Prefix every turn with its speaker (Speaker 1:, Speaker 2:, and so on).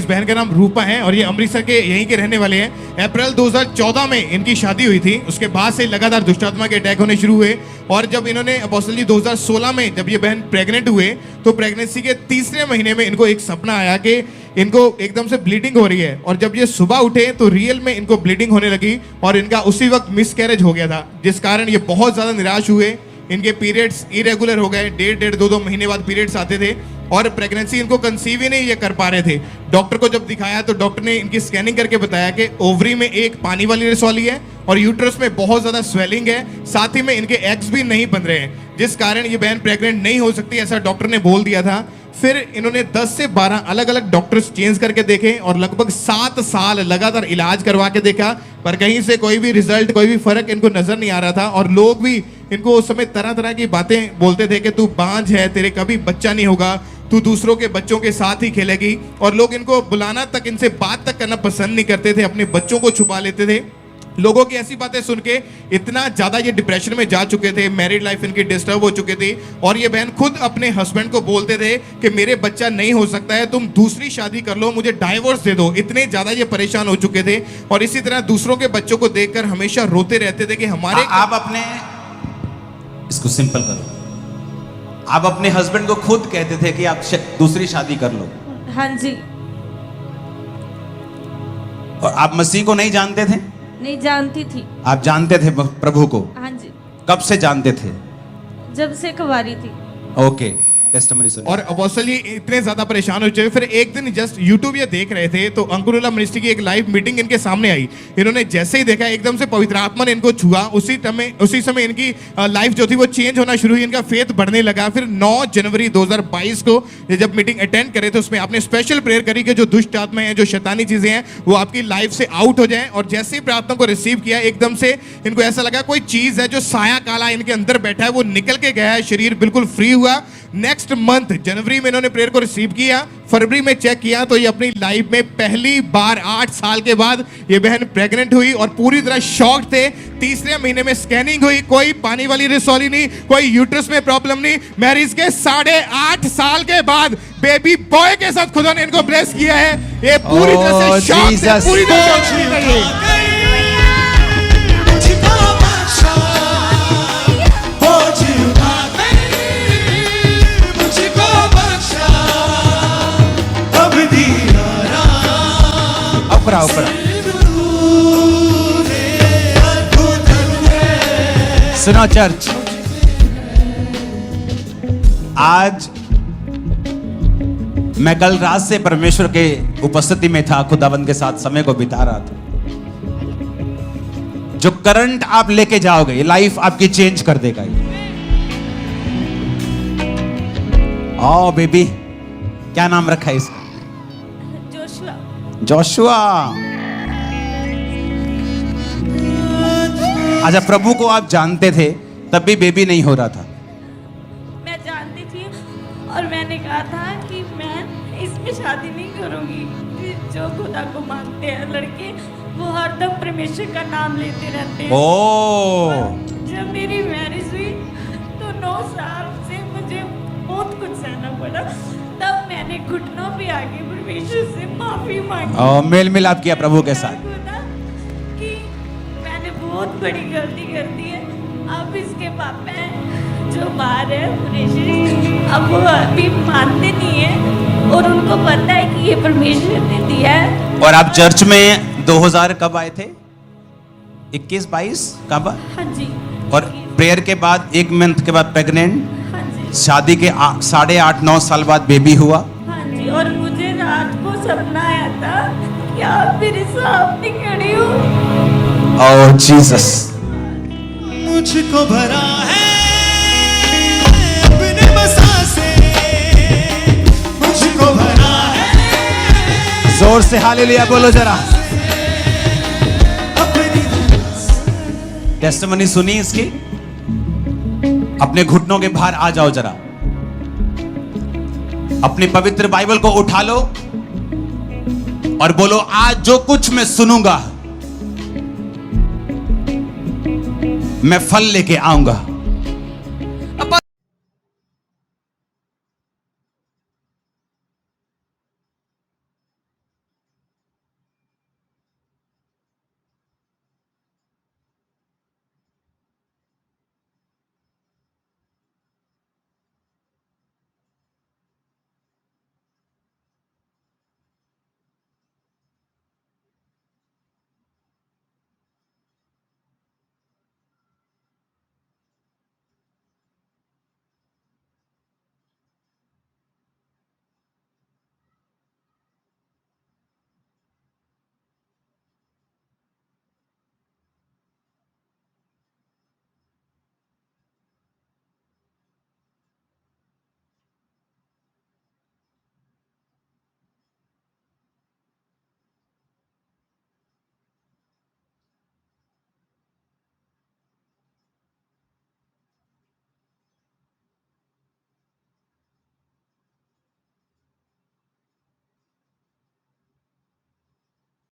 Speaker 1: इस बहन का नाम रूपा है और ये अमृतसर के यहीं के रहने वाले हैं। अप्रैल 2014 में इनकी शादी हुई थी। उसके बाद से लगातार दुष्ट आत्मा के अटैक होने शुरू हुए और जब इन्होंने अपोस्टल जी 2016 में जब ये बहन प्रेग्नेंट हुए तो प्रेगनेंसी के तीसरे महीने में इनको एक सपना आया कि इनको एकदम से ब्लीडिंग हो रही है और जब ये सुबह उठे तो रियल में इनको ब्लीडिंग होने लगी और इनका उसी वक्त मिसकैरेज हो गया था, जिस कारण ये बहुत ज़्यादा निराश हुए। इनके पीरियड्स इरेगुलर हो गए, 1.5-2 महीने बाद पीरियड्स आते थे और प्रेगनेंसी इनको कंसीव ही नहीं ये कर पा रहे थे। डॉक्टर को जब दिखाया तो डॉक्टर ने इनकी स्कैनिंग करके बताया कि ओवरी में एक पानी वाली रसौली है और यूट्रस में बहुत ज़्यादा स्वेलिंग है, साथ ही में इनके एग्स भी नहीं बन रहे हैं, जिस कारण ये बहन प्रेग्नेंट नहीं हो सकती, ऐसा डॉक्टर ने बोल दिया था। फिर इन्होंने 10 से 12 अलग अलग डॉक्टर्स चेंज करके देखे और लगभग 7 साल लगातार इलाज करवा के देखा, पर कहीं से कोई भी रिजल्ट, कोई भी फर्क इनको नजर नहीं आ रहा था। और लोग भी इनको उस समय तरह तरह की बातें बोलते थे कि तू बांझ है, तेरे कभी बच्चा नहीं होगा, तू दूसरों के बच्चों के साथ ही खेलेगी। और लोग इनको बुलाना तक, इनसे बात तक करना पसंद नहीं करते थे, अपने बच्चों को छुपा लेते थे। लोगों की ऐसी बातें सुन के इतना ज्यादा ये डिप्रेशन में जा चुके थे, मैरिड लाइफ इनकी डिस्टर्ब हो चुकी थी और ये बहन खुद अपने हस्बैंड को बोलते थे कि मेरे बच्चा नहीं हो सकता है, तुम दूसरी शादी कर लो, मुझे डाइवोर्स दे दो। इतने ज्यादा ये परेशान हो चुके थे और इसी तरह दूसरों के बच्चों को देखकर हमेशा रोते रहते थे कि हमारे
Speaker 2: आप अपने, इसको सिंपल करो, आप अपने हस्बैंड को खुद कहते थे कि आप दूसरी शादी कर लो।
Speaker 3: हाँ जी।
Speaker 2: और आप मसीह को नहीं जानते थे?
Speaker 3: नहीं जानती थी।
Speaker 2: आप जानते थे प्रभु को?
Speaker 3: हाँ जी।
Speaker 2: कब से जानते थे?
Speaker 3: जब से कुंवारी थी।
Speaker 2: ओके, टेस्टिमनी सुनिए।
Speaker 1: और अपोस्टल जी इतने ज्यादा परेशान हो चुके, फिर एक दिन जस्ट यूट्यूब ये देख रहे थे तो अंकुरुला मिनिस्ट्री की एक लाइव मीटिंग इनके सामने आई। इन्होंने जैसे ही देखा एकदम से पवित्र आत्मा ने इनको छुआ, उसी समय इनकी लाइफ जो थी वो चेंज होना शुरू हुई, इनका फेथ बढ़ने लगा। फिर 9 जनवरी 2022 को ये जब मीटिंग अटेंड करे तो उसमें आपने स्पेशल प्रेयर करी कि जो दुष्ट आत्मा है, जो शैतानी चीजें हैं वो आपकी लाइफ से आउट हो जाए। और जैसे ही प्रार्थना को रिसीव किया एकदम से इनको ऐसा लगा कोई चीज है जो साया काला इनके अंदर बैठा है वो निकल के गया है, शरीर बिल्कुल फ्री हुआ। नेक्स्ट मंथ जनवरी में इन्होंने प्रेयर को रिसीव किया, फरवरी में चेक किया तो ये अपनी लाइफ में पहली बार 8 साल के बाद ये बहन प्रेग्नेंट हुई और पूरी तरह शॉक थे। तीसरे महीने में स्कैनिंग हुई, कोई पानी वाली रसौली नहीं, कोई यूट्रस में प्रॉब्लम नहीं। मैरिज के 8.5 साल के बाद बेबी बॉय के साथ खुदा ने इनको ब्लेस किया है। ये पूरी तरह से शॉक से पूरी तरह से
Speaker 2: ऊपर सुनो चर्च, आज मैं कल रात से परमेश्वर के उपस्थिति में था, खुदाबंद के साथ समय को बिता रहा था। जो करंट आप लेके जाओगे ये लाइफ आपकी चेंज कर देगा। ओ बेबी, क्या नाम रखा है इसका? जोशुआ। अच्छा, प्रभु को आप जानते थे तब भी बेबी नहीं हो रहा था?
Speaker 3: मैं जानती थी और मैंने कहा था कि मैं इसमें शादी नहीं करूंगी। जो खुदा को मानते हैं लड़के वो हरदम परमेश्वर का नाम लेते रहते हैं। जब मेरी मैरिज हुई तो 9 साल से मुझे बहुत कुछ सहना पड़ा। तब मैंने घुटनों पे आके परमेश्वर से माफी मांगी।
Speaker 2: मेल मिलाप किया प्रभु के साथ
Speaker 3: कि मैंने बहुत बड़ी गलती कर दी है। अब इसके पापा हैं जो बाहर है परमेश्वर, अब वो अभी मानते नहीं है और उनको पता है कि ये परमेश्वर ने दिया है।
Speaker 2: और आप चर्च में 2000 कब आए थे? 21-22 कब?
Speaker 3: हाँ जी।
Speaker 2: और प्रेयर के बाद 1 मंथ के बाद प्रेग्नेंट,
Speaker 3: हाँ जी।
Speaker 2: शादी के 8.5-9 साल बाद बेबी हुआ।
Speaker 3: हाँ जी। और मुझे रात को सपना आया था कि आप मेरे सामने खड़े हो।
Speaker 2: ओह जीसस।
Speaker 4: मुझको भरा है अपने बसा से, मुझको भरा है।
Speaker 2: जोर से हालेलुया बोलो जरा। टेस्टिमनी सुनी इसकी? अपने घुटनों के बाहर आ जाओ जरा, अपनी पवित्र बाइबल को उठा लो और बोलो, आज जो कुछ मैं सुनूंगा मैं फल लेके आऊंगा।